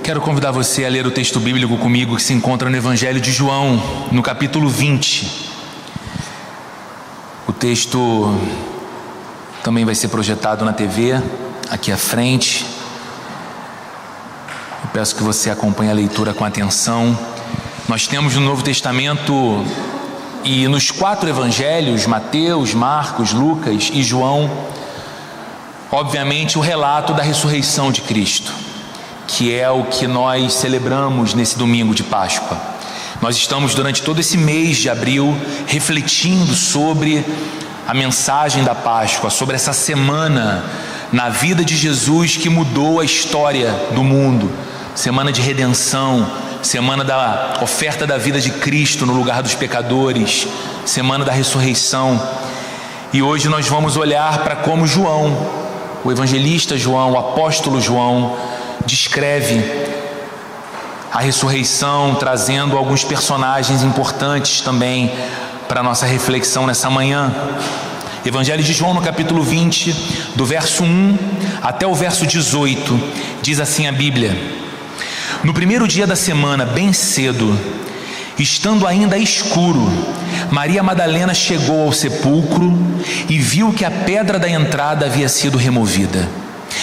Quero convidar você a ler o texto bíblico comigo que se encontra no Evangelho de João, no capítulo 20. O texto também vai ser projetado na TV, aqui à frente. Eu peço que você acompanhe a leitura com atenção. Nós temos no Novo Testamento e nos 4 evangelhos, Mateus, Marcos, Lucas e João, obviamente o relato da ressurreição de Cristo, que é o que nós celebramos nesse domingo de Páscoa. Nós estamos durante todo esse mês de abril refletindo sobre a mensagem da Páscoa, sobre essa semana na vida de Jesus que mudou a história do mundo, semana de redenção, semana da oferta da vida de Cristo no lugar dos pecadores, semana da ressurreição. E hoje nós vamos olhar para como João, o evangelista João, o apóstolo João, descreve a ressurreição, trazendo alguns personagens importantes também para a nossa reflexão nessa manhã. Evangelho de João, no capítulo 20, do verso 1 até o verso 18, diz assim a Bíblia: No primeiro dia da semana, bem cedo, estando ainda escuro, Maria Madalena chegou ao sepulcro e viu que a pedra da entrada havia sido removida.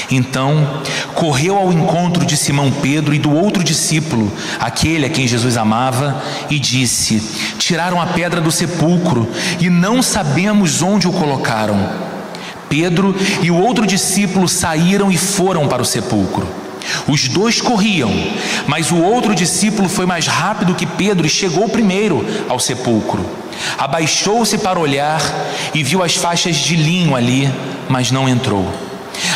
Então, correu ao encontro de Simão Pedro e do outro discípulo, aquele a quem Jesus amava, e disse: Tiraram a pedra do sepulcro e não sabemos onde o colocaram. Pedro e o outro discípulo saíram e foram para o sepulcro. Os 2 corriam, mas o outro discípulo foi mais rápido que Pedro e chegou primeiro ao sepulcro. Abaixou-se para olhar e viu as faixas de linho ali, mas não entrou.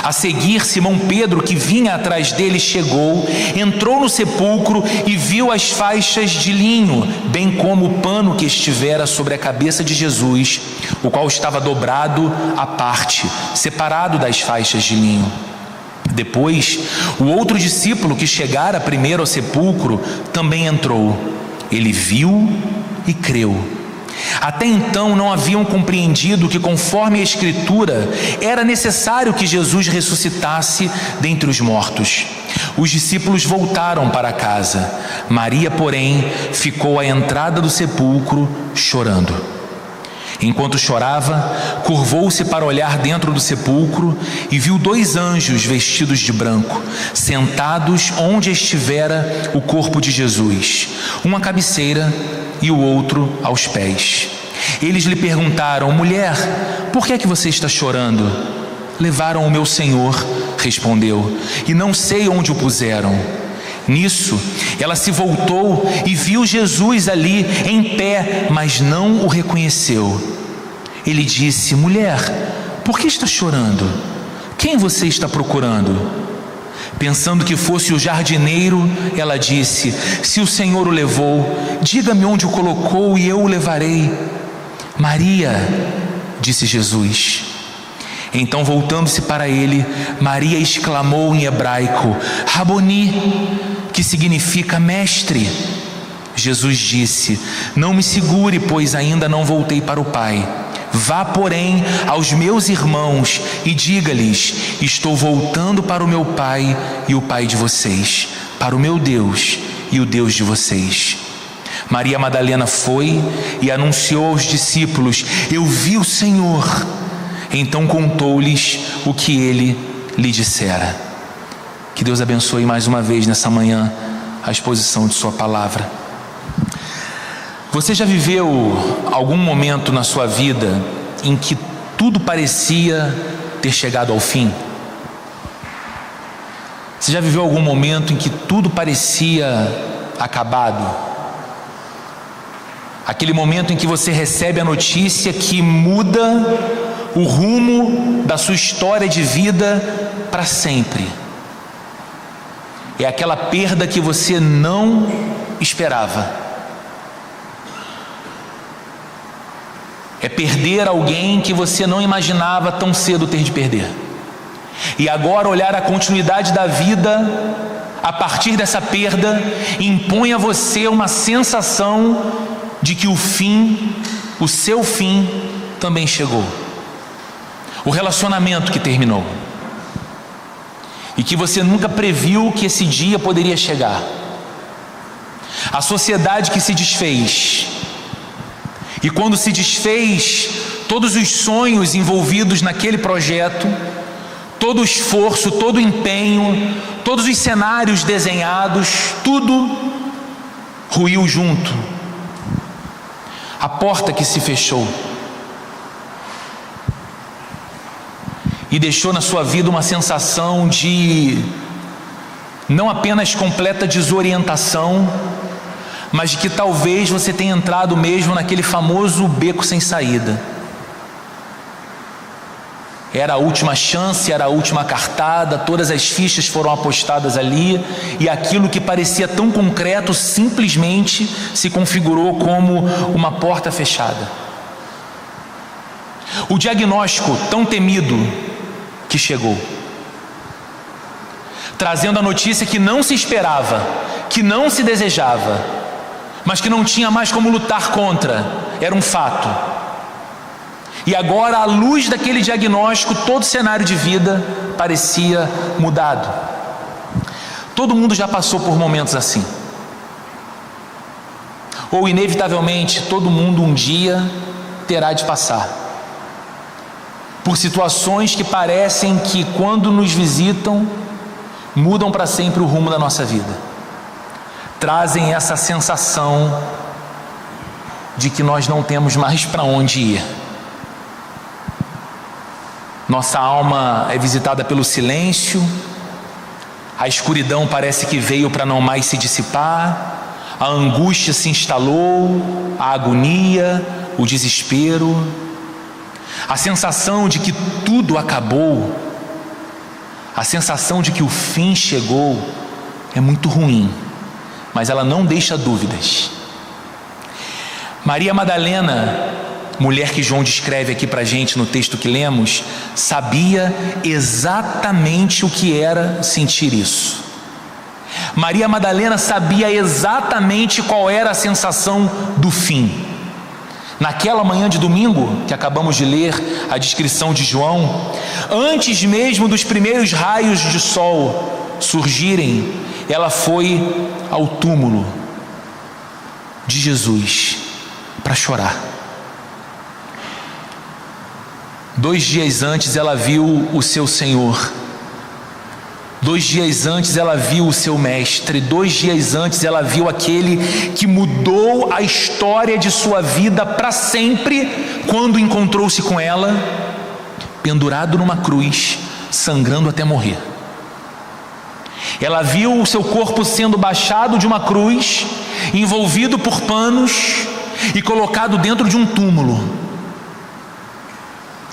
A seguir, Simão Pedro, que vinha atrás dele, chegou, entrou no sepulcro e viu as faixas de linho, bem como o pano que estivera sobre a cabeça de Jesus, o qual estava dobrado à parte, separado das faixas de linho. Depois, o outro discípulo que chegara primeiro ao sepulcro também entrou. Ele viu e creu. Até então não haviam compreendido que, conforme a Escritura, era necessário que Jesus ressuscitasse dentre os mortos. Os discípulos voltaram para casa. Maria, porém, ficou à entrada do sepulcro chorando. Enquanto chorava, curvou-se para olhar dentro do sepulcro e viu 2 anjos vestidos de branco, sentados onde estivera o corpo de Jesus, um à cabeceira e o outro aos pés. Eles lhe perguntaram: Mulher, por que é que você está chorando? Levaram o meu Senhor, respondeu, e não sei onde o puseram. Nisso, ela se voltou e viu Jesus ali em pé, mas não o reconheceu. Ele disse: Mulher, por que está chorando? Quem você está procurando? Pensando que fosse o jardineiro, ela disse: Se o Senhor o levou, diga-me onde o colocou e eu o levarei. Maria, disse Jesus. Então, voltando-se para ele, Maria exclamou em hebraico: Raboni, que significa mestre. Jesus disse: Não me segure, pois ainda não voltei para o Pai. Vá, porém, aos meus irmãos e diga-lhes: Estou voltando para o meu Pai e o Pai de vocês, para o meu Deus e o Deus de vocês. Maria Madalena foi e anunciou aos discípulos: Eu vi o Senhor. Então contou-lhes o que ele lhe dissera. Que Deus abençoe mais uma vez nessa manhã a exposição de sua palavra. Você já viveu algum momento na sua vida em que tudo parecia ter chegado ao fim? Você já viveu algum momento em que tudo parecia acabado? Aquele momento em que você recebe a notícia que muda o rumo da sua história de vida para sempre. É aquela perda que você não esperava. É perder alguém que você não imaginava tão cedo ter de perder. E agora olhar a continuidade da vida a partir dessa perda impõe a você uma sensação de que o fim, o seu fim, também chegou. O relacionamento que terminou. E que você nunca previu que esse dia poderia chegar. A sociedade que se desfez, e quando se desfez, todos os sonhos envolvidos naquele projeto, todo o esforço, todo o empenho, todos os cenários desenhados, tudo ruiu junto. A porta que se fechou e deixou na sua vida uma sensação de não apenas completa desorientação, mas de que talvez você tenha entrado mesmo naquele famoso beco sem saída. Era a última chance, era a última cartada, todas as fichas foram apostadas ali, e aquilo que parecia tão concreto simplesmente se configurou como uma porta fechada. O diagnóstico tão temido que chegou, trazendo a notícia que não se esperava, que não se desejava, mas que não tinha mais como lutar contra, era um fato. E agora, à luz daquele diagnóstico, todo o cenário de vida parecia mudado. Todo mundo já passou por momentos assim. Ou inevitavelmente, todo mundo um dia terá de passar por situações que parecem que, quando nos visitam, mudam para sempre o rumo da nossa vida. Trazem essa sensação de que nós não temos mais para onde ir. Nossa alma é visitada pelo silêncio, a escuridão parece que veio para não mais se dissipar, a angústia se instalou, a agonia, o desespero, a sensação de que tudo acabou, a sensação de que o fim chegou é muito ruim, mas ela não deixa dúvidas. Maria Madalena, mulher que João descreve aqui para a gente no texto que lemos, sabia exatamente o que era sentir isso. Maria Madalena sabia exatamente qual era a sensação do fim. Naquela manhã de domingo, que acabamos de ler a descrição de João, antes mesmo dos primeiros raios de sol surgirem, ela foi ao túmulo de Jesus para chorar. 2 dias antes ela viu o seu Senhor, 2 dias antes ela viu o seu Mestre, 2 dias antes ela viu aquele que mudou a história de sua vida para sempre, quando encontrou-se com ela, pendurado numa cruz, sangrando até morrer. Ela viu o seu corpo sendo baixado de uma cruz, envolvido por panos e colocado dentro de um túmulo.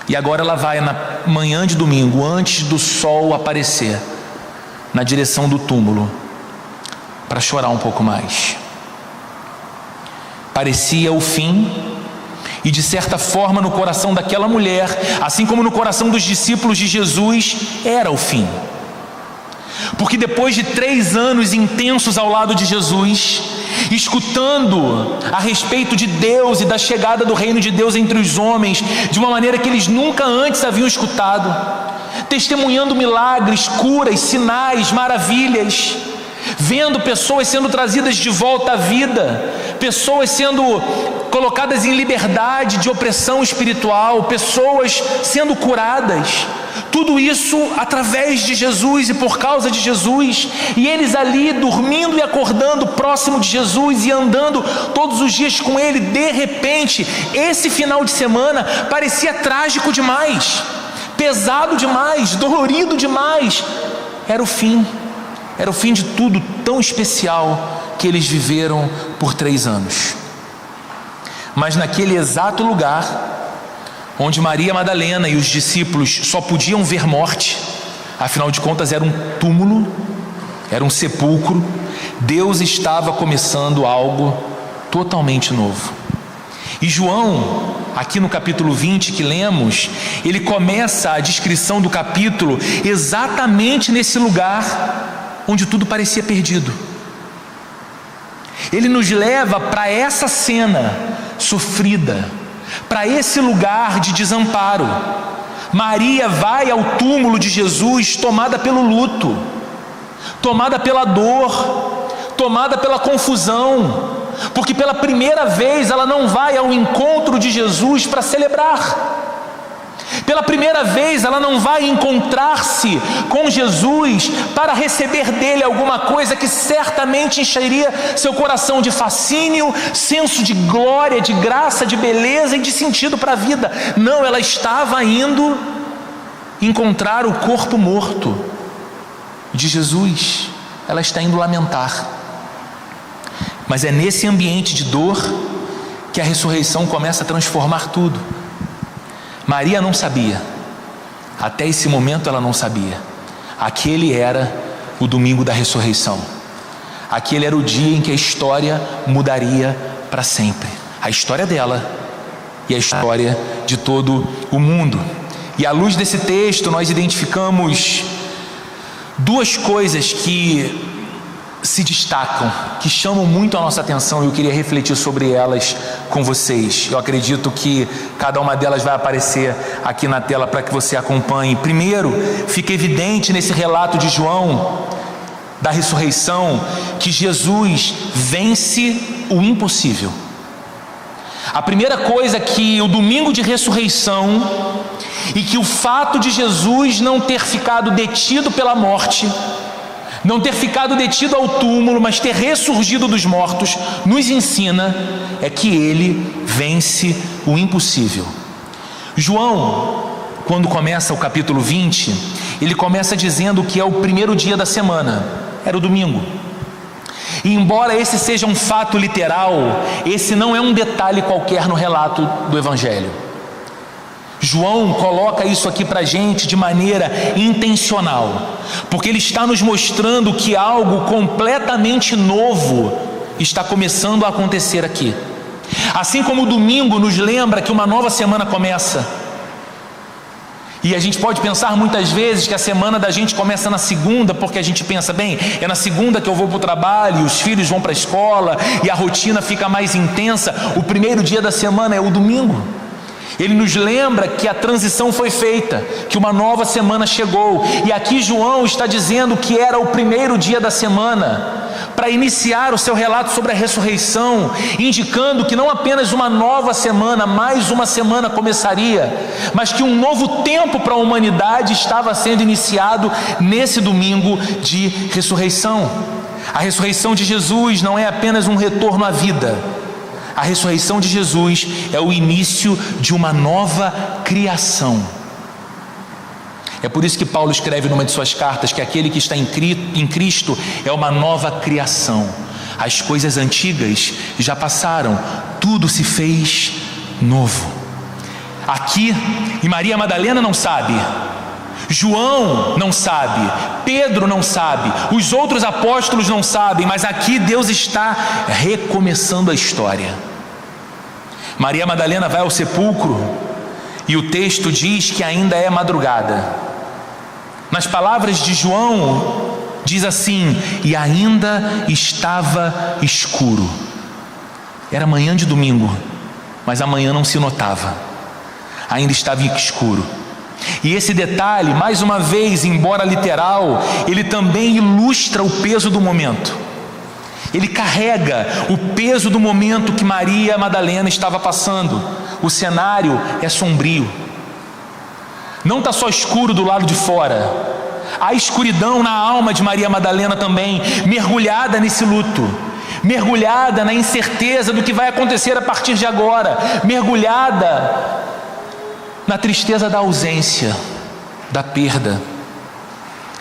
E agora ela vai na manhã de domingo, antes do sol aparecer, na direção do túmulo, para chorar um pouco mais. Parecia o fim, e de certa forma no coração daquela mulher, assim como no coração dos discípulos de Jesus, era o fim. Porque depois de 3 anos intensos ao lado de Jesus, escutando a respeito de Deus e da chegada do reino de Deus entre os homens, de uma maneira que eles nunca antes haviam escutado, testemunhando milagres, curas, sinais, maravilhas, vendo pessoas sendo trazidas de volta à vida, pessoas sendo colocadas em liberdade de opressão espiritual, pessoas sendo curadas, tudo isso através de Jesus e por causa de Jesus, e eles ali dormindo e acordando próximo de Jesus e andando todos os dias com Ele. De repente, esse final de semana parecia trágico demais, pesado demais, dolorido demais. Era o fim de tudo tão especial que eles viveram por 3 anos. Mas naquele exato lugar onde Maria Madalena e os discípulos só podiam ver morte, afinal de contas era um túmulo, era um sepulcro, Deus estava começando algo totalmente novo. E João, aqui no capítulo 20 que lemos, ele começa a descrição do capítulo exatamente nesse lugar onde tudo parecia perdido. Ele nos leva para essa cena sofrida, para esse lugar de desamparo, Maria vai ao túmulo de Jesus tomada pelo luto, tomada pela dor, tomada pela confusão, porque pela primeira vez ela não vai ao encontro de Jesus para celebrar. Pela primeira vez ela não vai encontrar-se com Jesus para receber dele alguma coisa que certamente encheria seu coração de fascínio, senso de glória, de graça, de beleza e de sentido para a vida. Não, ela estava indo encontrar o corpo morto de Jesus. Ela está indo lamentar. Mas é nesse ambiente de dor que a ressurreição começa a transformar tudo. Maria não sabia, até esse momento ela não sabia. Aquele era o domingo da ressurreição. Aquele era o dia em que a história mudaria para sempre. A história dela e a história de todo o mundo. E à luz desse texto nós identificamos duas coisas que se destacam, que chamam muito a nossa atenção, e eu queria refletir sobre elas com vocês. Eu acredito que cada uma delas vai aparecer aqui na tela para que você acompanhe. Primeiro, fica evidente nesse relato de João da ressurreição que Jesus vence o impossível. A primeira coisa que o domingo de ressurreição e que o fato de Jesus não ter ficado detido pela morte, não ter ficado detido ao túmulo, mas ter ressurgido dos mortos, nos ensina é que ele vence o impossível. João, quando começa o capítulo 20, ele começa dizendo que é o primeiro dia da semana, era o domingo. E embora esse seja um fato literal, esse não é um detalhe qualquer no relato do Evangelho. João coloca isso aqui para a gente de maneira intencional, porque ele está nos mostrando que algo completamente novo está começando a acontecer aqui. Assim como o domingo nos lembra que uma nova semana começa, e a gente pode pensar muitas vezes que a semana da gente começa na segunda, porque a gente pensa, bem, é na segunda que eu vou para o trabalho, os filhos vão para a escola, e a rotina fica mais intensa. O primeiro dia da semana é o domingo. Ele nos lembra que a transição foi feita, que uma nova semana chegou. E aqui João está dizendo que era o primeiro dia da semana, para iniciar o seu relato sobre a ressurreição, indicando que não apenas uma nova semana, mais uma semana começaria, mas que um novo tempo para a humanidade estava sendo iniciado nesse domingo de ressurreição. A ressurreição de Jesus não é apenas um retorno à vida. A ressurreição de Jesus é o início de uma nova criação. É por isso que Paulo escreve numa de suas cartas que aquele que está em Cristo é uma nova criação. As coisas antigas já passaram, tudo se fez novo. Aqui, e Maria Madalena não sabe, João não sabe, Pedro não sabe, os outros apóstolos não sabem, mas aqui Deus está recomeçando a história. Maria Madalena vai ao sepulcro e o texto diz que ainda é madrugada. Nas palavras de João, diz assim: e ainda estava escuro. Era manhã de domingo, mas amanhã não se notava, ainda estava escuro. E esse detalhe, mais uma vez, embora literal, ele também ilustra o peso do momento. Ele carrega o peso do momento que Maria Madalena estava passando. O cenário é sombrio. Não está só escuro do lado de fora. Há escuridão na alma de Maria Madalena também, mergulhada nesse luto, mergulhada na incerteza do que vai acontecer a partir de agora, mergulhada na tristeza da ausência, da perda.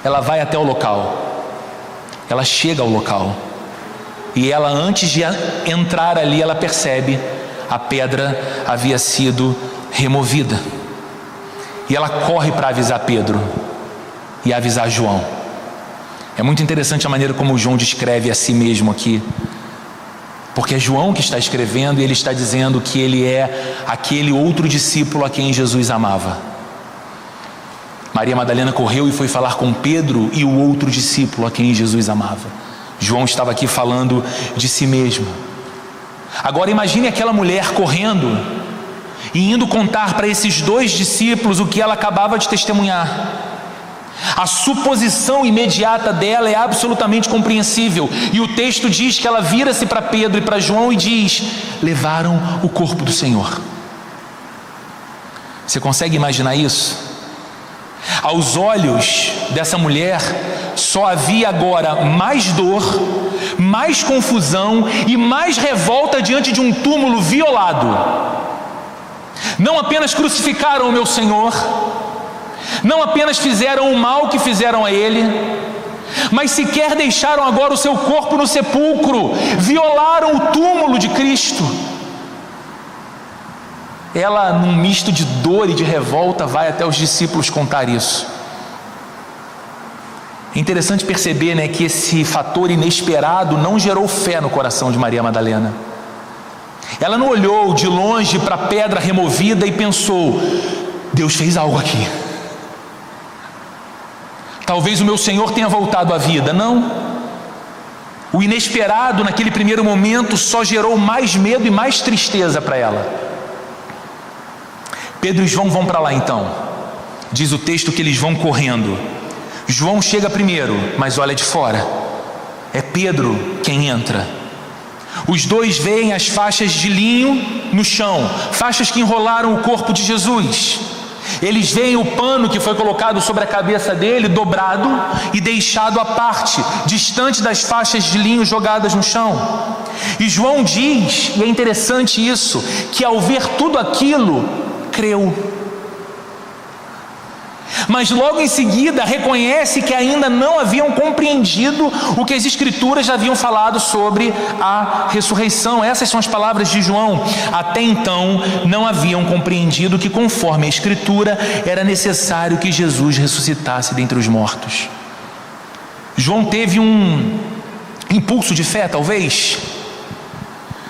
Ela vai até o local, ela chega ao local, e ela, antes de entrar ali, ela percebe a pedra havia sido removida, e ela corre para avisar Pedro e avisar João. É muito interessante a maneira como João descreve a si mesmo aqui, porque é João que está escrevendo e ele está dizendo que ele é aquele outro discípulo a quem Jesus amava. Maria Madalena correu e foi falar com Pedro e o outro discípulo a quem Jesus amava. João estava aqui falando de si mesmo. Agora imagine aquela mulher correndo e indo contar para esses 2 discípulos o que ela acabava de testemunhar. A suposição imediata dela é absolutamente compreensível, e o texto diz que ela vira-se para Pedro e para João e diz: levaram o corpo do Senhor. Você consegue imaginar isso? Aos olhos dessa mulher, só havia agora mais dor, mais confusão e mais revolta diante de um túmulo violado. Não apenas crucificaram o meu Senhor, não apenas fizeram o mal que fizeram a ele, mas sequer deixaram agora o seu corpo no sepulcro, violaram o túmulo de Cristo. Ela, num misto de dor e de revolta, vai até os discípulos contar isso. É interessante perceber, né, que esse fator inesperado não gerou fé no coração de Maria Madalena. Ela não olhou de longe para a pedra removida e pensou: Deus fez algo aqui. Talvez o meu Senhor tenha voltado à vida. Não. O inesperado naquele primeiro momento só gerou mais medo e mais tristeza para ela. Pedro e João vão para lá então. Diz o texto que eles vão correndo. João chega primeiro, mas olha de fora. É Pedro quem entra. Os 2 veem as faixas de linho no chão, faixas que enrolaram o corpo de Jesus. Eles veem o pano que foi colocado sobre a cabeça dele, dobrado e deixado à parte, distante das faixas de linho jogadas no chão. E João diz, e é interessante isso, que ao ver tudo aquilo, creu. Mas logo em seguida reconhece que ainda não haviam compreendido o que as Escrituras já haviam falado sobre a ressurreição. Essas são as palavras de João. Até então não haviam compreendido que, conforme a Escritura, era necessário que Jesus ressuscitasse dentre os mortos. João teve um impulso de fé, talvez,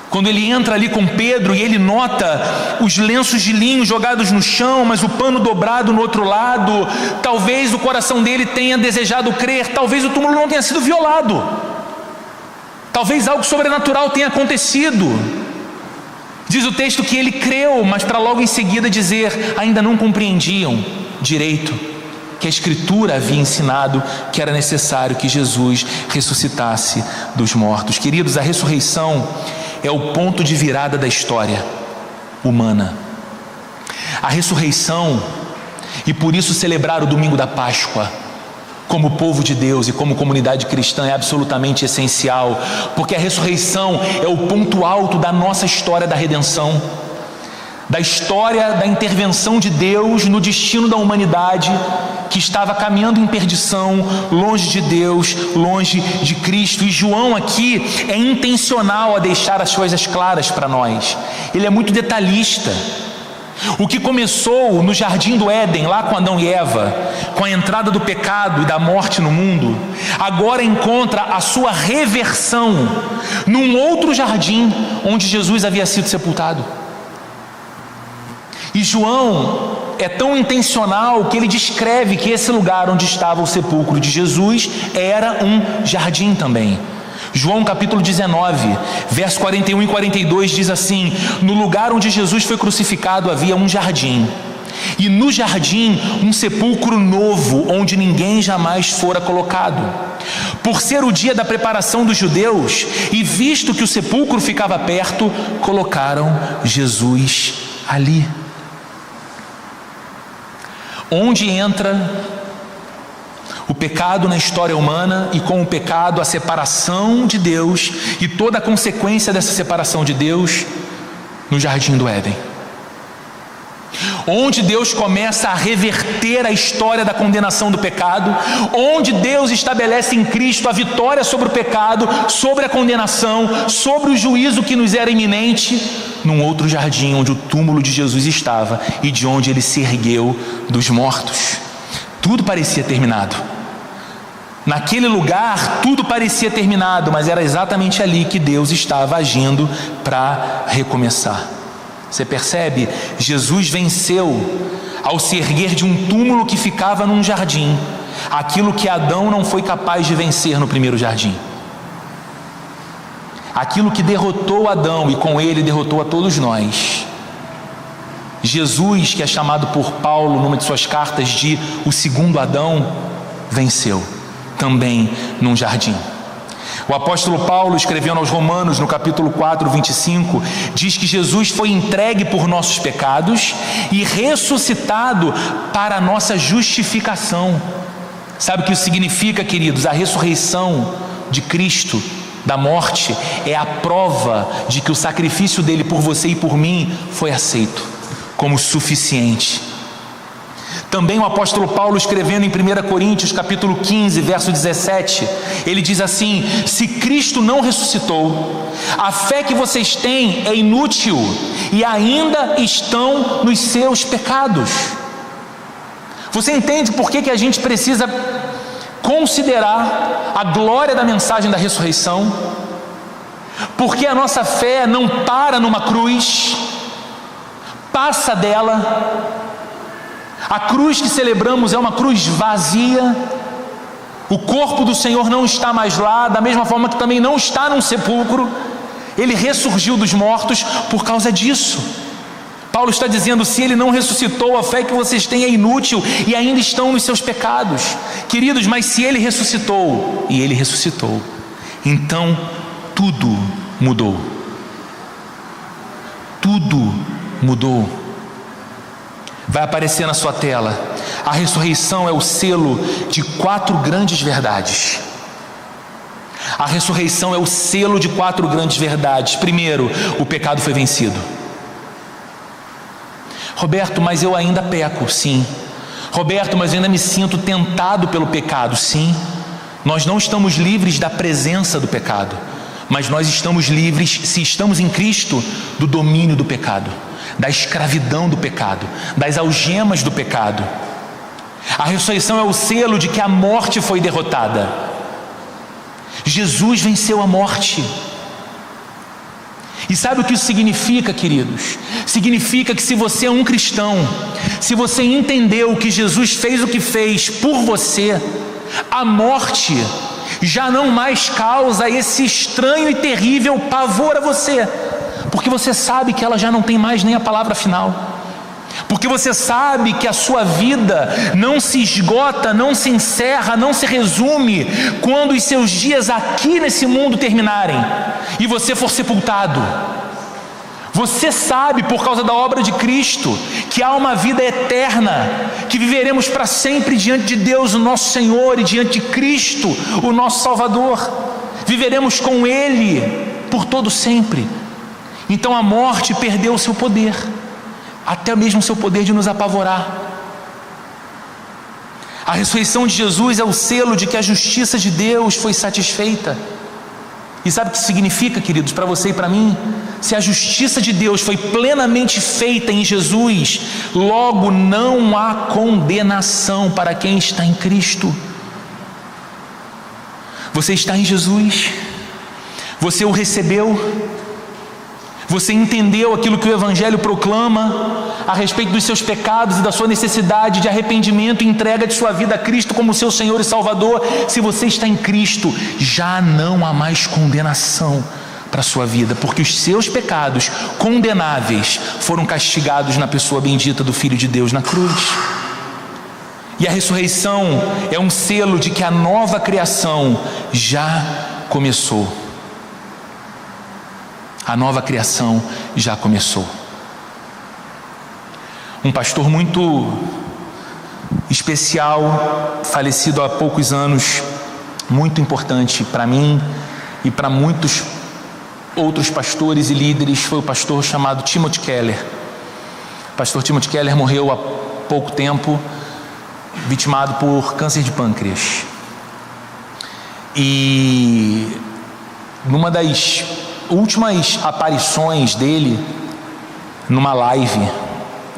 quando ele entra ali com Pedro e ele nota os lenços de linho jogados no chão, mas o pano dobrado no outro lado. Talvez o coração dele tenha desejado crer, talvez o túmulo não tenha sido violado, talvez algo sobrenatural tenha acontecido. Diz o texto que ele creu, mas para logo em seguida dizer: ainda não compreendiam direito que a Escritura havia ensinado que era necessário que Jesus ressuscitasse dos mortos. Queridos, a ressurreição é o ponto de virada da história humana. A ressurreição, e por isso celebrar o domingo da Páscoa como povo de Deus e como comunidade cristã é absolutamente essencial, porque a ressurreição é o ponto alto da nossa história da redenção, da história da intervenção de Deus no destino da humanidade que estava caminhando em perdição, longe de Deus, longe de Cristo. E João aqui é intencional a deixar as coisas claras para nós. Ele é muito detalhista. O que começou no jardim do Éden, lá com Adão e Eva, com a entrada do pecado e da morte no mundo, agora encontra a sua reversão num outro jardim onde Jesus havia sido sepultado. E João é tão intencional que ele descreve que esse lugar onde estava o sepulcro de Jesus era um jardim também. João capítulo 19, verso 41 e 42 diz assim: no lugar onde Jesus foi crucificado havia um jardim, e no jardim um sepulcro novo, onde ninguém jamais fora colocado. Por ser o dia da preparação dos judeus, e visto que o sepulcro ficava perto, colocaram Jesus ali. Onde entra o pecado na história humana, e com o pecado a separação de Deus e toda a consequência dessa separação de Deus? No jardim do Éden, onde Deus começa a reverter a história da condenação do pecado, onde Deus estabelece em Cristo a vitória sobre o pecado, sobre a condenação, sobre o juízo que nos era iminente, num outro jardim onde o túmulo de Jesus estava e de onde ele se ergueu dos mortos. Tudo parecia terminado. Naquele lugar tudo parecia terminado, mas era exatamente ali que Deus estava agindo para recomeçar. Você percebe? Jesus venceu ao se erguer de um túmulo que ficava num jardim, aquilo que Adão não foi capaz de vencer no primeiro jardim. Aquilo que derrotou Adão e com ele derrotou a todos nós. Jesus, que é chamado por Paulo numa de suas cartas de o segundo Adão, venceu também num jardim. O apóstolo Paulo, escrevendo aos Romanos no capítulo 4, 25, diz que Jesus foi entregue por nossos pecados e ressuscitado para a nossa justificação. Sabe o que isso significa, queridos? A ressurreição de Cristo da morte é a prova de que o sacrifício dele por você e por mim foi aceito como suficiente. Também o apóstolo Paulo, escrevendo em 1 Coríntios capítulo 15, verso 17, ele diz assim: se Cristo não ressuscitou, a fé que vocês têm é inútil e ainda estão nos seus pecados. Você entende por que a gente precisa considerar a glória da mensagem da ressurreição? Porque a nossa fé não para numa cruz, passa dela. A cruz que celebramos é uma cruz vazia. O corpo do Senhor não está mais lá, da mesma forma que também não está num sepulcro. Ele ressurgiu dos mortos por causa disso. Paulo está dizendo: se ele não ressuscitou, a fé que vocês têm é inútil e ainda estão nos seus pecados. Queridos, mas se ele ressuscitou, e ele ressuscitou, então tudo mudou. Tudo mudou. Vai aparecer na sua tela. A ressurreição é o selo de 4 grandes verdades. A ressurreição é o selo de 4 grandes verdades. Primeiro, o pecado foi vencido. Roberto, mas eu ainda peco. Sim. Roberto, mas eu ainda me sinto tentado pelo pecado. Sim. Nós não estamos livres da presença do pecado, mas nós estamos livres, se estamos em Cristo, do domínio do pecado, da escravidão do pecado, das algemas do pecado. A ressurreição é o selo de que a morte foi derrotada. Jesus venceu a morte. E sabe o que isso significa, queridos? Significa que se você é um cristão, se você entendeu que Jesus fez o que fez por você, a morte já não mais causa esse estranho e terrível pavor a você, porque você sabe que ela já não tem mais nem a palavra final, porque você sabe que a sua vida não se esgota, não se encerra, não se resume quando os seus dias aqui nesse mundo terminarem e você for sepultado. Você sabe, por causa da obra de Cristo, que há uma vida eterna, que viveremos para sempre diante de Deus, o nosso Senhor, e diante de Cristo, o nosso Salvador. Viveremos com Ele por todo sempre. Então a morte perdeu o seu poder, até mesmo o seu poder de nos apavorar. A ressurreição de Jesus é o selo de que a justiça de Deus foi satisfeita. E sabe o que significa, queridos, para você e para mim? Se a justiça de Deus foi plenamente feita em Jesus, logo não há condenação para quem está em Cristo. Você está em Jesus, você o recebeu, você entendeu aquilo que o Evangelho proclama a respeito dos seus pecados e da sua necessidade de arrependimento e entrega de sua vida a Cristo como seu Senhor e Salvador. Se você está em Cristo, já não há mais condenação para a sua vida, porque os seus pecados condenáveis foram castigados na pessoa bendita do Filho de Deus na cruz. E a ressurreição é um selo de que a nova criação já começou. A nova criação já começou. Um pastor muito especial, falecido há poucos anos, muito importante para mim e para muitos outros pastores e líderes, foi o pastor chamado Timothy Keller. O pastor Timothy Keller morreu há pouco tempo, vitimado por câncer de pâncreas. E numa das últimas aparições dele, numa live,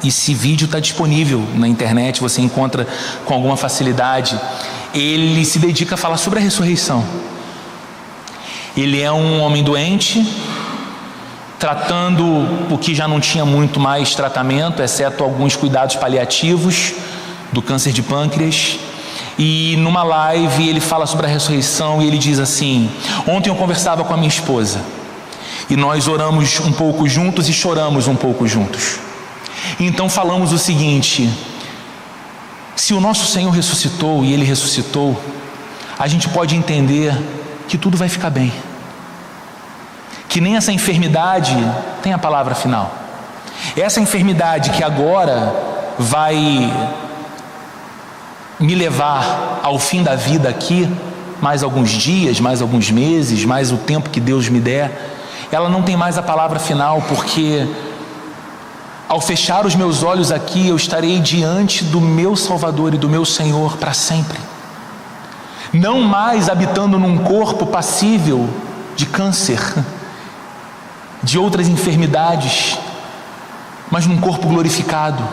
esse vídeo está disponível na internet, você encontra com alguma facilidade, ele se dedica a falar sobre a ressurreição. Ele é um homem doente, tratando o que já não tinha muito mais tratamento, exceto alguns cuidados paliativos do câncer de pâncreas. E numa live ele fala sobre a ressurreição e ele diz assim: ontem eu conversava com a minha esposa e nós oramos um pouco juntos e choramos um pouco juntos. Então falamos o seguinte: se o nosso Senhor ressuscitou e Ele ressuscitou, a gente pode entender que tudo vai ficar bem, que nem essa enfermidade tem a palavra final. Essa enfermidade que agora vai me levar ao fim da vida aqui, mais alguns dias, mais alguns meses, mais o tempo que Deus me der, ela não tem mais a palavra final, porque ao fechar os meus olhos aqui, eu estarei diante do meu Salvador e do meu Senhor para sempre, não mais habitando num corpo passível de câncer, de outras enfermidades, mas num corpo glorificado.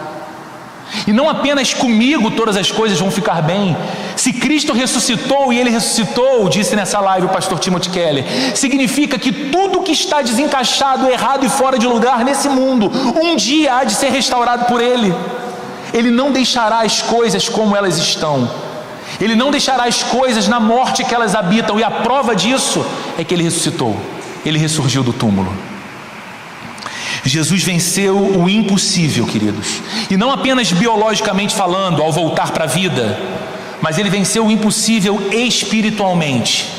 E não apenas comigo todas as coisas vão ficar bem. Se Cristo ressuscitou e Ele ressuscitou, disse nessa live o pastor Timothy Keller, significa que tudo que está desencaixado, errado e fora de lugar nesse mundo, um dia há de ser restaurado por Ele. Ele não deixará as coisas como elas estão. Ele não deixará as coisas na morte que elas habitam. E a prova disso é que Ele ressuscitou. Ele ressurgiu do túmulo. Jesus venceu o impossível, queridos, e não apenas biologicamente falando, ao voltar para a vida, mas Ele venceu o impossível espiritualmente,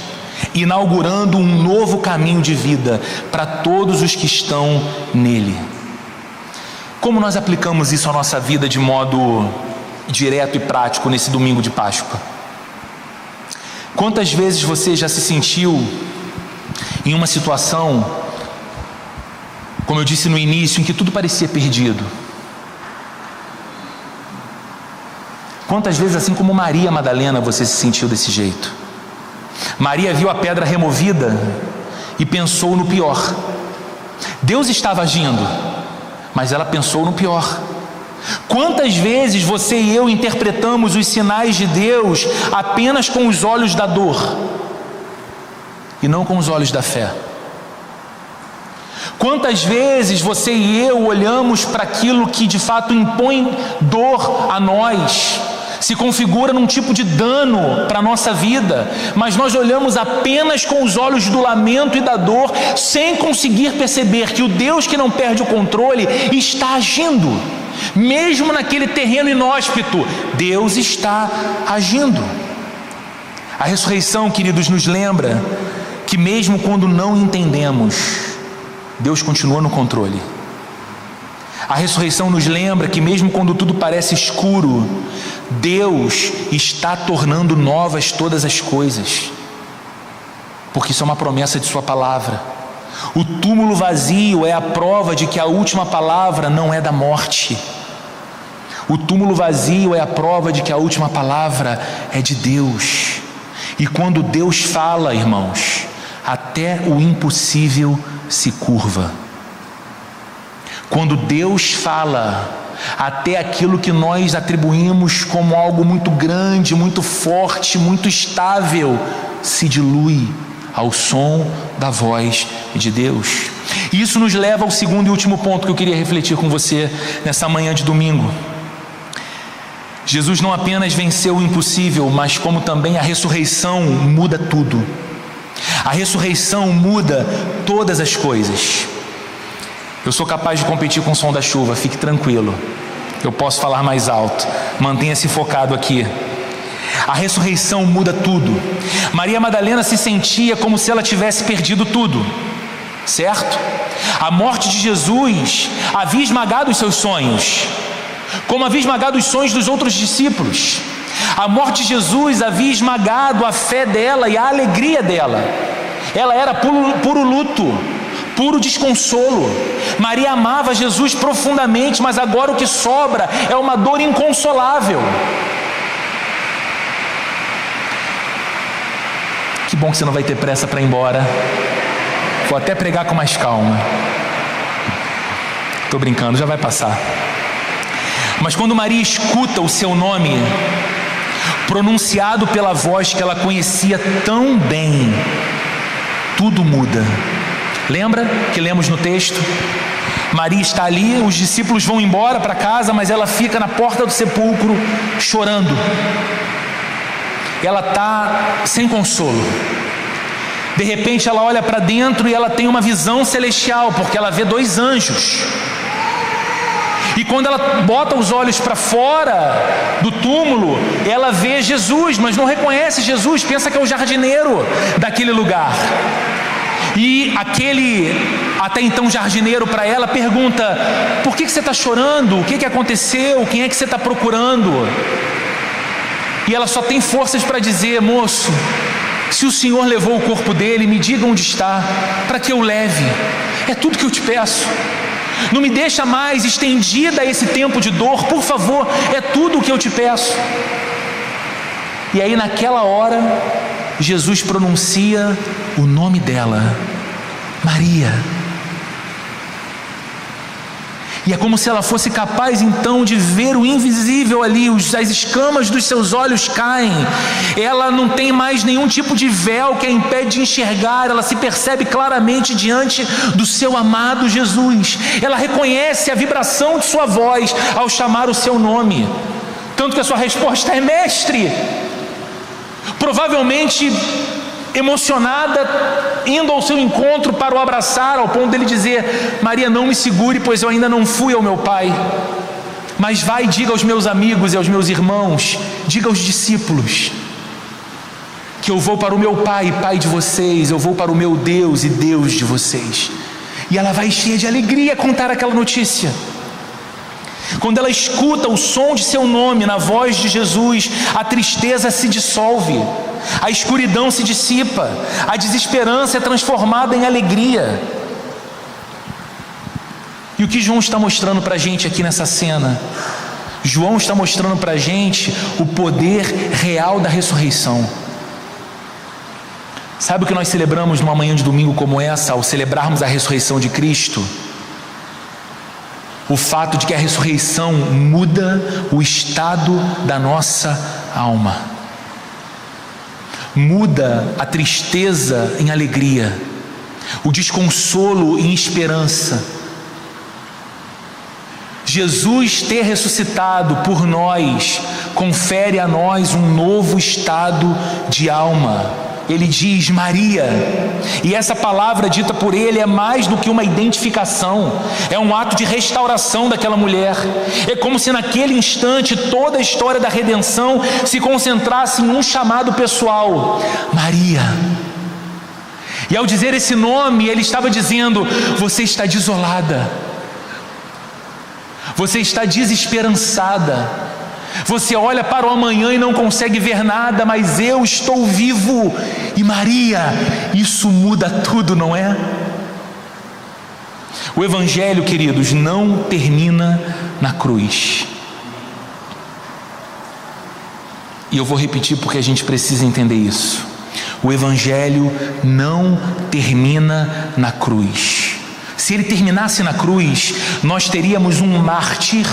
inaugurando um novo caminho de vida para todos os que estão nele. Como nós aplicamos isso à nossa vida de modo direto e prático nesse domingo de Páscoa? Quantas vezes você já se sentiu em uma situação, como eu disse no início, em que tudo parecia perdido? Quantas vezes, assim como Maria Madalena, você se sentiu desse jeito? Maria viu a pedra removida e pensou no pior. Deus estava agindo, mas ela pensou no pior. Quantas vezes você e eu interpretamos os sinais de Deus apenas com os olhos da dor e não com os olhos da fé? Quantas vezes você e eu olhamos para aquilo que de fato impõe dor a nós, se configura num tipo de dano para a nossa vida, mas nós olhamos apenas com os olhos do lamento e da dor, sem conseguir perceber que o Deus que não perde o controle está agindo, mesmo naquele terreno inóspito. Deus está agindo. A ressurreição, queridos, nos lembra que mesmo quando não entendemos, Deus continua no controle. A ressurreição nos lembra que mesmo quando tudo parece escuro, Deus está tornando novas todas as coisas, porque isso é uma promessa de sua palavra. O túmulo vazio é a prova de que a última palavra não é da morte. O túmulo vazio é a prova de que a última palavra é de Deus. E quando Deus fala, irmãos, até o impossível se curva. Quando Deus fala, até aquilo que nós atribuímos como algo muito grande, muito forte, muito estável, se dilui ao som da voz de Deus. E isso nos leva ao segundo e último ponto que eu queria refletir com você nessa manhã de domingo. Jesus não apenas venceu o impossível, mas como também a ressurreição muda tudo. A ressurreição muda todas as coisas. Eu sou capaz de competir com o som da chuva, fique tranquilo. Eu posso falar mais alto, mantenha-se focado aqui. A ressurreição muda tudo. Maria Madalena se sentia como se ela tivesse perdido tudo, certo? A morte de Jesus havia esmagado os seus sonhos, como havia esmagado os sonhos dos outros discípulos. A morte de Jesus havia esmagado a fé dela e a alegria dela. Ela era puro luto, puro desconsolo. Maria amava Jesus profundamente, mas agora o que sobra é uma dor inconsolável. Que bom que você não vai ter pressa para ir embora. Vou até pregar com mais calma. Estou brincando, já vai passar. Mas quando Maria escuta o seu nome pronunciado pela voz que ela conhecia tão bem, tudo muda. Lembra que lemos no texto? Maria está ali, os discípulos vão embora para casa, mas ela fica na porta do sepulcro chorando. Ela está sem consolo. De repente ela olha para dentro e ela tem uma visão celestial, porque ela vê 2 anjos. E quando ela bota os olhos para fora do túmulo, ela vê Jesus, mas não reconhece Jesus, pensa que é o jardineiro daquele lugar. E aquele, até então jardineiro, para ela pergunta: por que você está chorando? O que aconteceu? Quem é que você está procurando? E ela só tem forças para dizer: moço, se o Senhor levou o corpo dele, me diga onde está, para que eu o leve. É tudo que eu te peço. Não me deixa mais estendida esse tempo de dor, por favor, é tudo o que eu te peço. E aí naquela hora, Jesus pronuncia o nome dela: Maria. E é como se ela fosse capaz então de ver o invisível ali, as escamas dos seus olhos caem, ela não tem mais nenhum tipo de véu que a impede de enxergar, ela se percebe claramente diante do seu amado Jesus, ela reconhece a vibração de sua voz ao chamar o seu nome, tanto que a sua resposta é: mestre. Provavelmente emocionada, indo ao seu encontro para o abraçar, ao ponto dele dizer: Maria, não me segure, pois eu ainda não fui ao meu pai, mas vai e diga aos meus amigos e aos meus irmãos, diga aos discípulos, que eu vou para o meu pai e pai de vocês, eu vou para o meu Deus e Deus de vocês. E ela vai cheia de alegria contar aquela notícia. Quando ela escuta o som de seu nome na voz de Jesus, a tristeza se dissolve, a escuridão se dissipa, a desesperança é transformada em alegria. E o que João está mostrando para a gente aqui nessa cena? João está mostrando para a gente o poder real da ressurreição. Sabe o que nós celebramos numa manhã de domingo como essa, ao celebrarmos a ressurreição de Cristo? O fato de que a ressurreição muda o estado da nossa alma, muda a tristeza em alegria, o desconsolo em esperança. Jesus ter ressuscitado por nós confere a nós um novo estado de alma. Ele diz Maria, e essa palavra dita por ele é mais do que uma identificação, é um ato de restauração daquela mulher. É como se naquele instante toda a história da redenção se concentrasse em um chamado pessoal: Maria. E ao dizer esse nome, ele estava dizendo: você está desolada, você está desesperançada, você olha para o amanhã e não consegue ver nada, mas eu estou vivo. E Maria, isso muda tudo, não é? O Evangelho, queridos, não termina na cruz. E eu vou repetir porque a gente precisa entender isso. O Evangelho não termina na cruz. Se ele terminasse na cruz, nós teríamos um mártir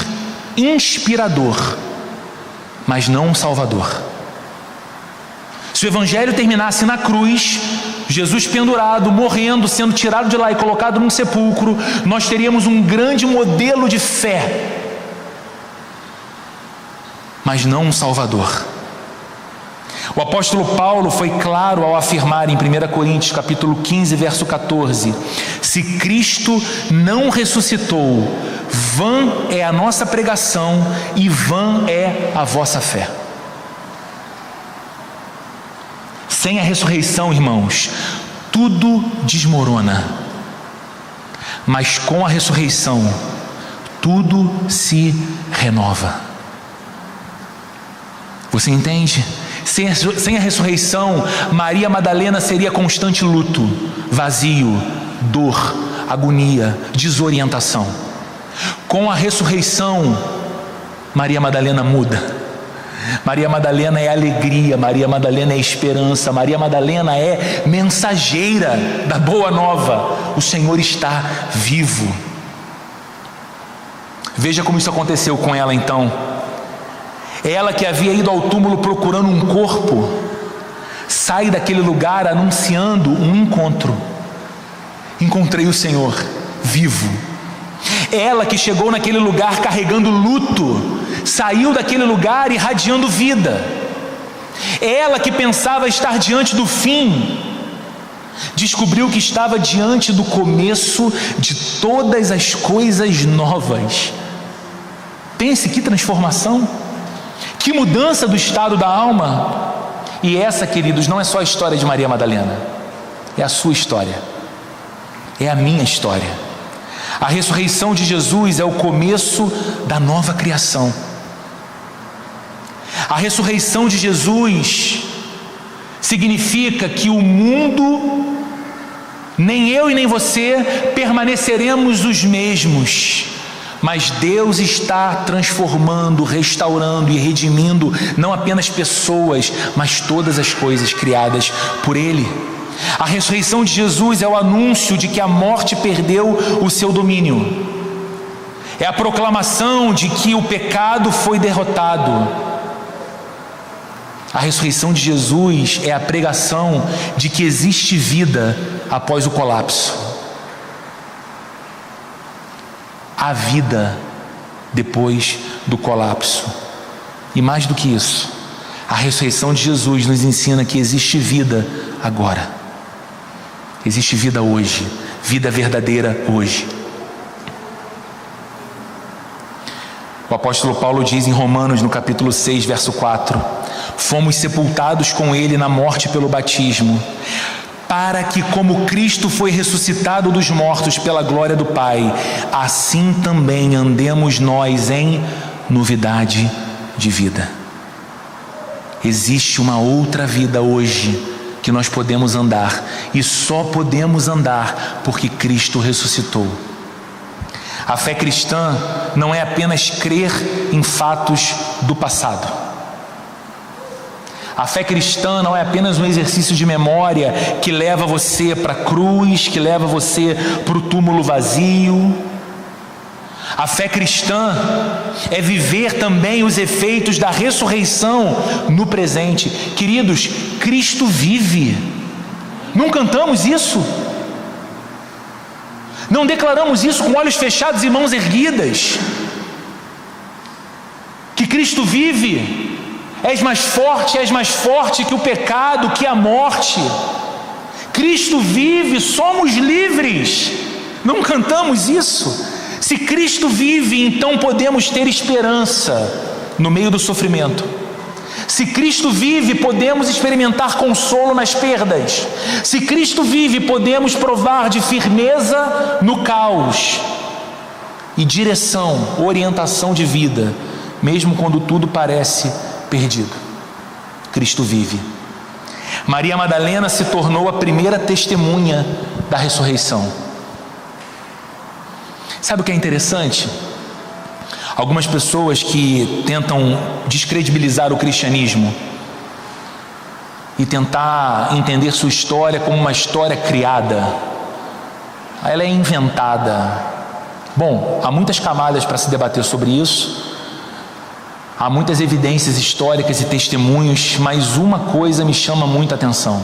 inspirador, mas não um salvador. Se o Evangelho terminasse na cruz, Jesus pendurado, morrendo, sendo tirado de lá e colocado num sepulcro, nós teríamos um grande modelo de fé, mas não um salvador. O apóstolo Paulo foi claro ao afirmar em 1 Coríntios capítulo 15, verso 14: se Cristo não ressuscitou, vã é a nossa pregação e vã é a vossa fé. Sem a ressurreição, irmãos, tudo desmorona, mas com a ressurreição, tudo se renova. Você entende? Sem a ressurreição, Maria Madalena seria constante luto, vazio, dor, agonia, desorientação. Com a ressurreição, Maria Madalena muda. Maria Madalena é alegria, Maria Madalena é esperança, Maria Madalena é mensageira da boa nova. O Senhor está vivo. Veja como isso aconteceu com ela então. Ela que havia ido ao túmulo procurando um corpo, sai daquele lugar anunciando um encontro: encontrei o Senhor vivo. Ela que chegou naquele lugar carregando luto, saiu daquele lugar irradiando vida. Ela que pensava estar diante do fim, descobriu que estava diante do começo de todas as coisas novas. Pense que transformação, que mudança do estado da alma. E essa, queridos, não é só a história de Maria Madalena, é a sua história, é a minha história. A ressurreição de Jesus é o começo da nova criação. A ressurreição de Jesus significa que o mundo, nem eu e nem você, permaneceremos os mesmos, mas Deus está transformando, restaurando e redimindo não apenas pessoas, mas todas as coisas criadas por Ele. A ressurreição de Jesus é o anúncio de que a morte perdeu o seu domínio. É a proclamação de que o pecado foi derrotado. A ressurreição de Jesus é a pregação de que existe vida após o colapso. Há vida depois do colapso. E mais do que isso, a ressurreição de Jesus nos ensina que existe vida agora. Existe vida hoje, vida verdadeira hoje. O apóstolo Paulo diz em Romanos, no capítulo 6, verso 4: fomos sepultados com Ele na morte pelo batismo, para que, como Cristo foi ressuscitado dos mortos pela glória do Pai, assim também andemos nós em novidade de vida. Existe uma outra vida hoje que nós podemos andar, e só podemos andar porque Cristo ressuscitou. A fé cristã não é apenas crer em fatos do passado. A fé cristã não é apenas um exercício de memória que leva você para a cruz, que leva você para o túmulo vazio. A fé cristã é viver também os efeitos da ressurreição no presente. Queridos, Cristo vive. Não cantamos isso? Não declaramos isso com olhos fechados e mãos erguidas? Que Cristo vive. És mais forte que o pecado, que a morte. Cristo vive, somos livres. Não cantamos isso? Se Cristo vive, então podemos ter esperança no meio do sofrimento. Se Cristo vive, podemos experimentar consolo nas perdas. Se Cristo vive, podemos provar de firmeza no caos e direção, orientação de vida, mesmo quando tudo parece perdido. Cristo vive. Maria Madalena se tornou a primeira testemunha da ressurreição. Sabe o que é interessante? Algumas pessoas que tentam descredibilizar o cristianismo e tentar entender sua história como uma história criada, ela é inventada. Bom, há muitas camadas para se debater sobre isso, há muitas evidências históricas e testemunhos, mas uma coisa me chama muita atenção.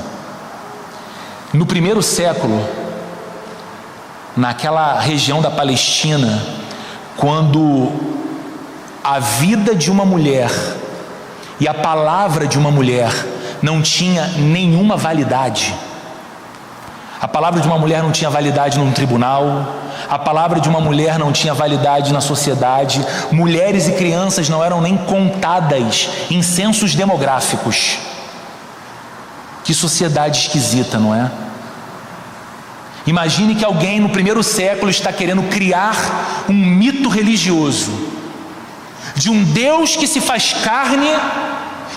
No primeiro século, naquela região da Palestina, quando a vida de uma mulher e a palavra de uma mulher não tinha nenhuma validade, a palavra de uma mulher não tinha validade num tribunal, a palavra de uma mulher não tinha validade na sociedade, mulheres e crianças não eram nem contadas em censos demográficos. Que sociedade esquisita, não é? Imagine que alguém no primeiro século está querendo criar um mito religioso de um Deus que se faz carne,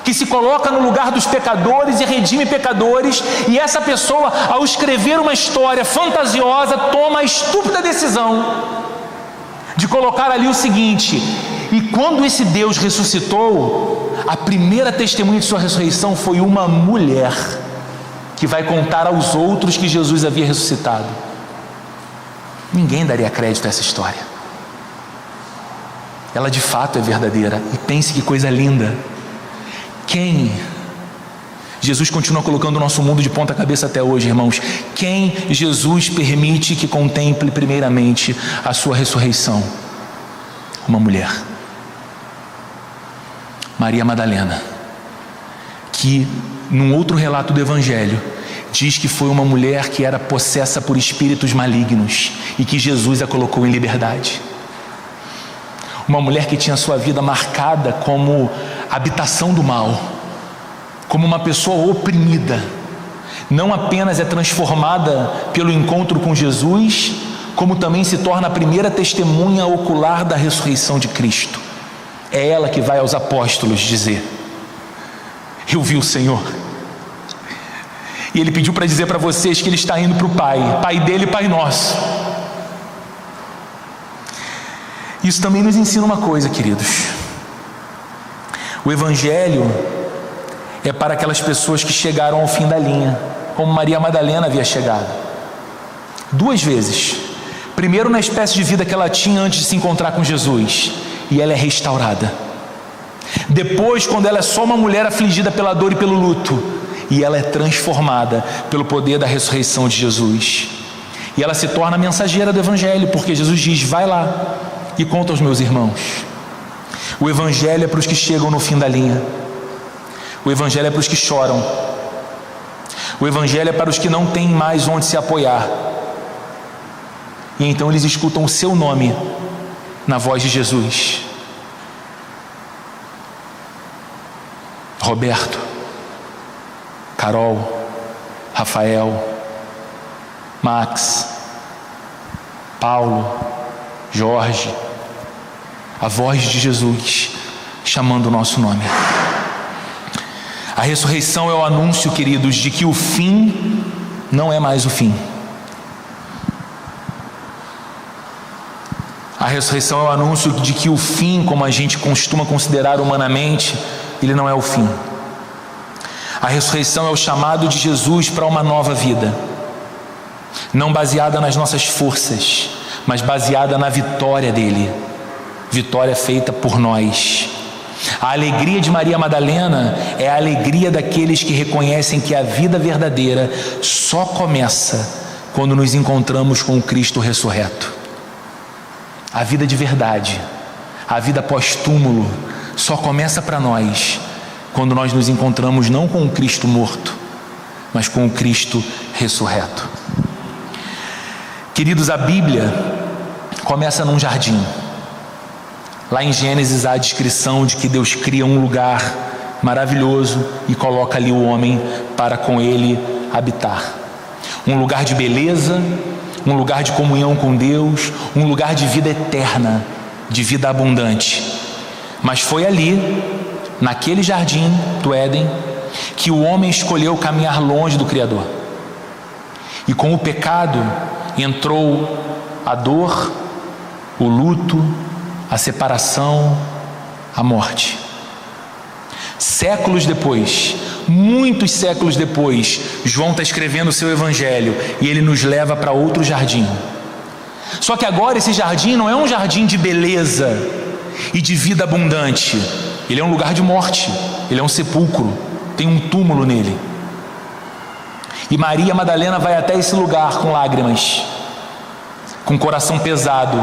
que se coloca no lugar dos pecadores e redime pecadores, e essa pessoa, ao escrever uma história fantasiosa, toma a estúpida decisão de colocar ali o seguinte: e quando esse Deus ressuscitou, a primeira testemunha de sua ressurreição foi uma mulher que vai contar aos outros que Jesus havia ressuscitado. Ninguém daria crédito a essa história. Ela de fato é verdadeira. E pense que coisa linda. Jesus continua colocando o nosso mundo de ponta cabeça até hoje, irmãos. Quem Jesus permite que contemple primeiramente a sua ressurreição? Uma mulher, Maria Madalena, que num outro relato do Evangelho diz que foi uma mulher que era possessa por espíritos malignos e que Jesus a colocou em liberdade. Uma mulher que tinha sua vida marcada como habitação do mal, como uma pessoa oprimida. Não apenas é transformada pelo encontro com Jesus, como também se torna a primeira testemunha ocular da ressurreição de Cristo. É ela que vai aos apóstolos dizer: eu vi o Senhor. E ele pediu para dizer para vocês que ele está indo para o Pai, Pai dele e Pai nosso. Isso também nos ensina uma coisa, queridos. O Evangelho é para aquelas pessoas que chegaram ao fim da linha, como Maria Madalena havia chegado 2 vezes. Primeiro, na espécie de vida que ela tinha antes de se encontrar com Jesus, e ela é restaurada. Depois, quando ela é só uma mulher afligida pela dor e pelo luto, e ela é transformada pelo poder da ressurreição de Jesus. E ela se torna a mensageira do Evangelho, porque Jesus diz: vai lá e conta aos meus irmãos. O Evangelho é para os que chegam no fim da linha. O Evangelho é para os que choram. O Evangelho é para os que não têm mais onde se apoiar. E então eles escutam o seu nome na voz de Jesus. Roberto, Carol, Rafael, Max, Paulo, Jorge. A voz de Jesus chamando o nosso nome. A ressurreição é o anúncio, queridos, de que o fim não é mais o fim. A ressurreição é o anúncio de que o fim, como a gente costuma considerar humanamente, ele não é o fim. A ressurreição é o chamado de Jesus para uma nova vida, não baseada nas nossas forças, mas baseada na vitória dele, vitória feita por nós. A alegria de Maria Madalena é a alegria daqueles que reconhecem que a vida verdadeira só começa quando nos encontramos com o Cristo ressurreto. A vida de verdade, a vida pós-túmulo, só começa para nós quando nós nos encontramos não com o Cristo morto, mas com o Cristo ressurreto. Queridos, a Bíblia começa num jardim. Lá em Gênesis há a descrição de que Deus cria um lugar maravilhoso e coloca ali o homem para com ele habitar. Um lugar de beleza, um lugar de comunhão com Deus, um lugar de vida eterna, de vida abundante. Mas foi ali, naquele jardim do Éden, que o homem escolheu caminhar longe do Criador. E com o pecado entrou a dor, o luto, a separação, a morte. Séculos depois, muitos séculos depois, João está escrevendo o seu evangelho e ele nos leva para outro jardim. Só que agora esse jardim não é um jardim de beleza e de vida abundante. Ele é um lugar de morte, ele é um sepulcro, tem um túmulo nele. E Maria Madalena vai até esse lugar com lágrimas, com o coração pesado,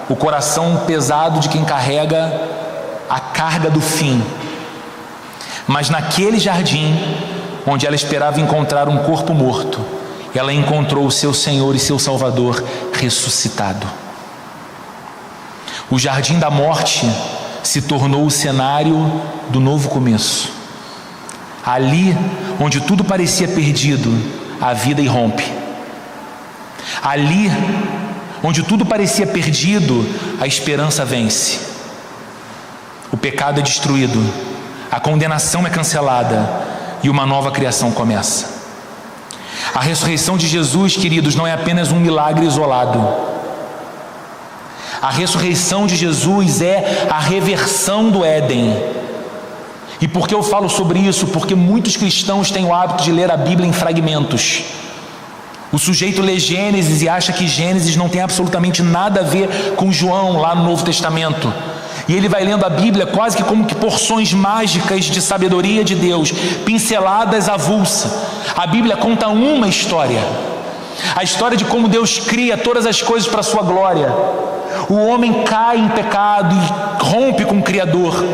o coração pesado de quem carrega a carga do fim. Mas naquele jardim, onde ela esperava encontrar um corpo morto, ela encontrou o seu Senhor e seu Salvador ressuscitado. O jardim da morte se tornou o cenário do novo começo. Ali, onde tudo parecia perdido, a vida irrompe. Ali, onde tudo parecia perdido, a esperança vence. O pecado é destruído, a condenação é cancelada e uma nova criação começa. A ressurreição de Jesus, queridos, não é apenas um milagre isolado. A ressurreição de Jesus é a reversão do Éden. E por que eu falo sobre isso? Porque muitos cristãos têm o hábito de ler a Bíblia em fragmentos. O sujeito lê Gênesis e acha que Gênesis não tem absolutamente nada a ver com João lá no Novo Testamento. E ele vai lendo a Bíblia quase que como que porções mágicas de sabedoria de Deus, pinceladas avulsa. A Bíblia conta uma história. A história de como Deus cria todas as coisas para a sua glória. O homem cai em pecado e rompe com o Criador.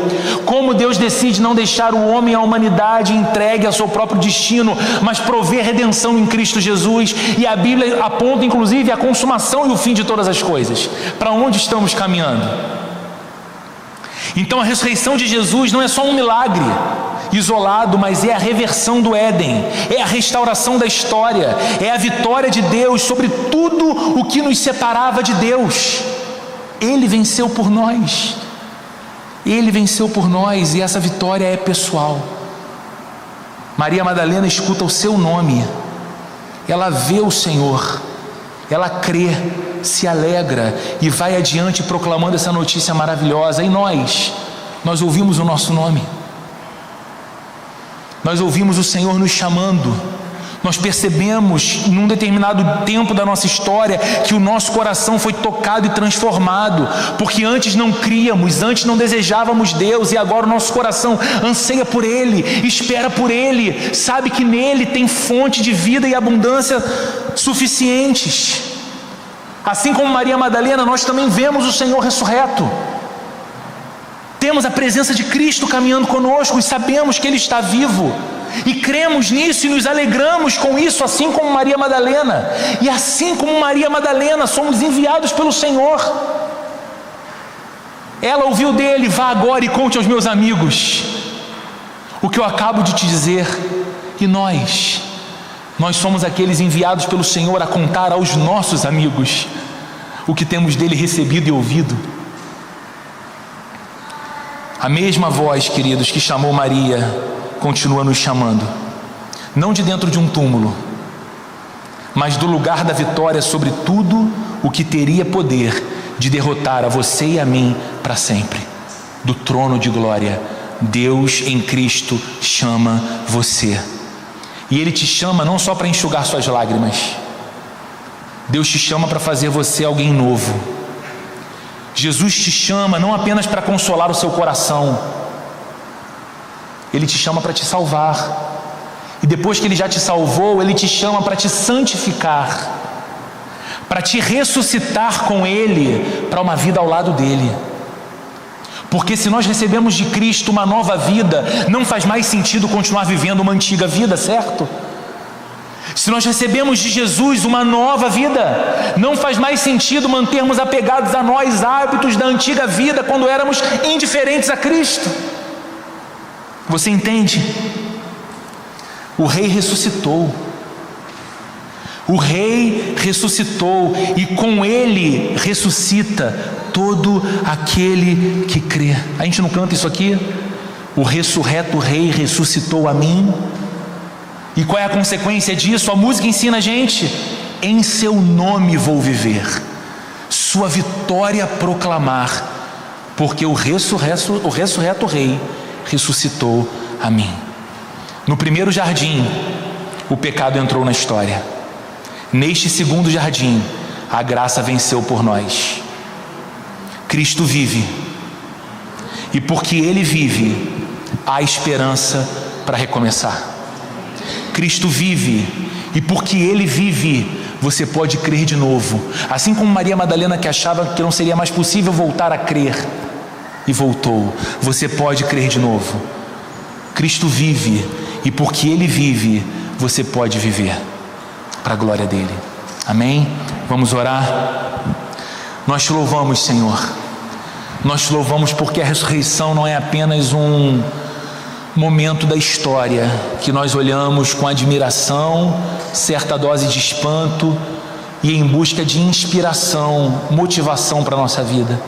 Como Deus decide não deixar o homem e a humanidade entregue ao seu próprio destino, mas prover redenção em Cristo Jesus. E a Bíblia aponta inclusive a consumação e o fim de todas as coisas. Para onde estamos caminhando? Então a ressurreição de Jesus não é só um milagre isolado, mas é a reversão do Éden, é a restauração da história, é a vitória de Deus sobre tudo o que nos separava de Deus. Ele venceu por nós, Ele venceu por nós, e essa vitória é pessoal. Maria Madalena escuta o seu nome, ela vê o Senhor, ela crê, se alegra e vai adiante proclamando essa notícia maravilhosa. E nós ouvimos o nosso nome, nós ouvimos o Senhor nos chamando, nós percebemos num determinado tempo da nossa história que o nosso coração foi tocado e transformado, porque antes não críamos, antes não desejávamos Deus, e agora o nosso coração anseia por Ele, espera por Ele, sabe que nele tem fonte de vida e abundância suficientes. Assim como Maria Madalena, nós também vemos o Senhor ressurreto, temos a presença de Cristo caminhando conosco e sabemos que Ele está vivo, e cremos nisso e nos alegramos com isso, assim como Maria Madalena. E assim como Maria Madalena, somos enviados pelo Senhor. Ela ouviu dele: vá agora e conte aos meus amigos o que eu acabo de te dizer. E nós somos aqueles enviados pelo Senhor a contar aos nossos amigos o que temos dele recebido e ouvido. A mesma voz, queridos, que chamou Maria continua nos chamando, não de dentro de um túmulo, mas do lugar da vitória sobre tudo o que teria poder de derrotar a você e a mim para sempre. Do trono de glória, Deus em Cristo chama você, e Ele te chama não só para enxugar suas lágrimas, Deus te chama para fazer você alguém novo. Jesus te chama não apenas para consolar o seu coração, Ele te chama para te salvar, e depois que Ele já te salvou, Ele te chama para te santificar, para te ressuscitar com Ele, para uma vida ao lado dEle. Porque se nós recebemos de Cristo uma nova vida, não faz mais sentido continuar vivendo uma antiga vida, certo? Se nós recebemos de Jesus uma nova vida, não faz mais sentido mantermos apegados a nós hábitos da antiga vida, quando éramos indiferentes a Cristo. Você entende? O Rei ressuscitou. O Rei ressuscitou, e com Ele ressuscita todo aquele que crê. A gente não canta isso aqui? O ressurreto Rei ressuscitou a mim. E qual é a consequência disso? A música ensina a gente: em seu nome vou viver, sua vitória proclamar, porque o ressurreto Rei ressuscitou a mim. No primeiro jardim, o pecado entrou na história. Neste segundo jardim, a graça venceu por nós. Cristo vive, e porque Ele vive, há esperança para recomeçar. Cristo vive, e porque Ele vive, você pode crer de novo. Assim como Maria Madalena, que achava que não seria mais possível voltar a crer, e voltou, você pode crer de novo. Cristo vive, e porque Ele vive, você pode viver para a glória dEle. Amém? Vamos orar. Nós te louvamos, Senhor. Nós te louvamos porque a ressurreição não é apenas um momento da história que nós olhamos com admiração, certa dose de espanto e em busca de inspiração, motivação para a nossa vida.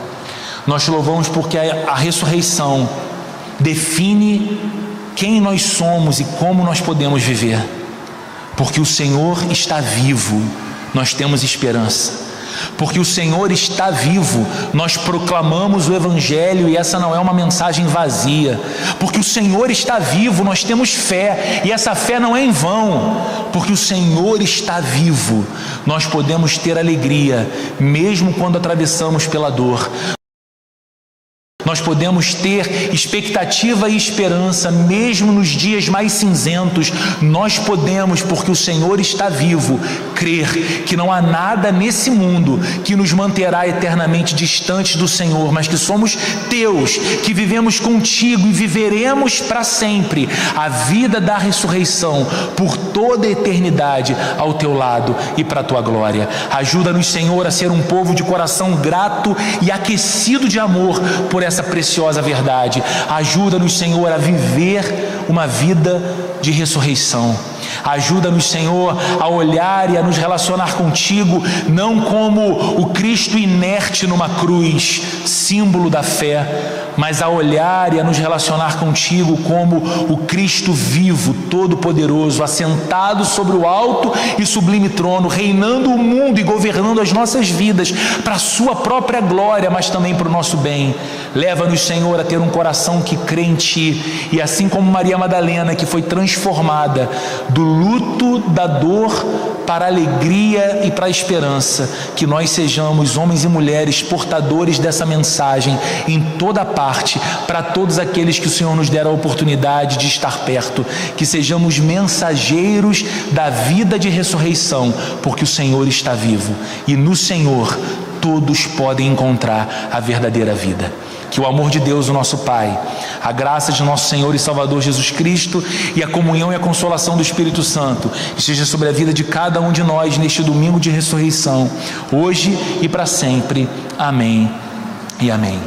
Nós te louvamos porque a ressurreição define quem nós somos e como nós podemos viver. Porque o Senhor está vivo, nós temos esperança. Porque o Senhor está vivo, nós proclamamos o Evangelho, e essa não é uma mensagem vazia. Porque o Senhor está vivo, nós temos fé, e essa fé não é em vão. Porque o Senhor está vivo, nós podemos ter alegria, mesmo quando atravessamos pela dor. Nós podemos ter expectativa e esperança, mesmo nos dias mais cinzentos. Nós podemos, porque o Senhor está vivo, crer que não há nada nesse mundo que nos manterá eternamente distantes do Senhor, mas que somos teus, que vivemos contigo e viveremos para sempre a vida da ressurreição por toda a eternidade ao teu lado e para a tua glória. Ajuda-nos, Senhor, a ser um povo de coração grato e aquecido de amor por essa essa preciosa verdade. Ajuda-nos, Senhor, a viver uma vida de ressurreição. Ajuda-nos, Senhor, a olhar e a nos relacionar contigo, não como o Cristo inerte numa cruz, símbolo da fé, mas a olhar e a nos relacionar contigo como o Cristo vivo, todo-poderoso, assentado sobre o alto e sublime trono, reinando o mundo e governando as nossas vidas para a sua própria glória, mas também para o nosso bem. Leva-nos, Senhor, a ter um coração que crê em ti, e assim como Maria Madalena, que foi transformada do luto, da dor para a alegria e para a esperança, que nós sejamos homens e mulheres portadores dessa mensagem em toda parte, para todos aqueles que o Senhor nos der a oportunidade de estar perto, que sejamos mensageiros da vida de ressurreição, porque o Senhor está vivo, e no Senhor todos podem encontrar a verdadeira vida. Que o amor de Deus, o nosso Pai, a graça de nosso Senhor e Salvador Jesus Cristo e a comunhão e a consolação do Espírito Santo esteja sobre a vida de cada um de nós neste domingo de ressurreição, hoje e para sempre. Amém e amém.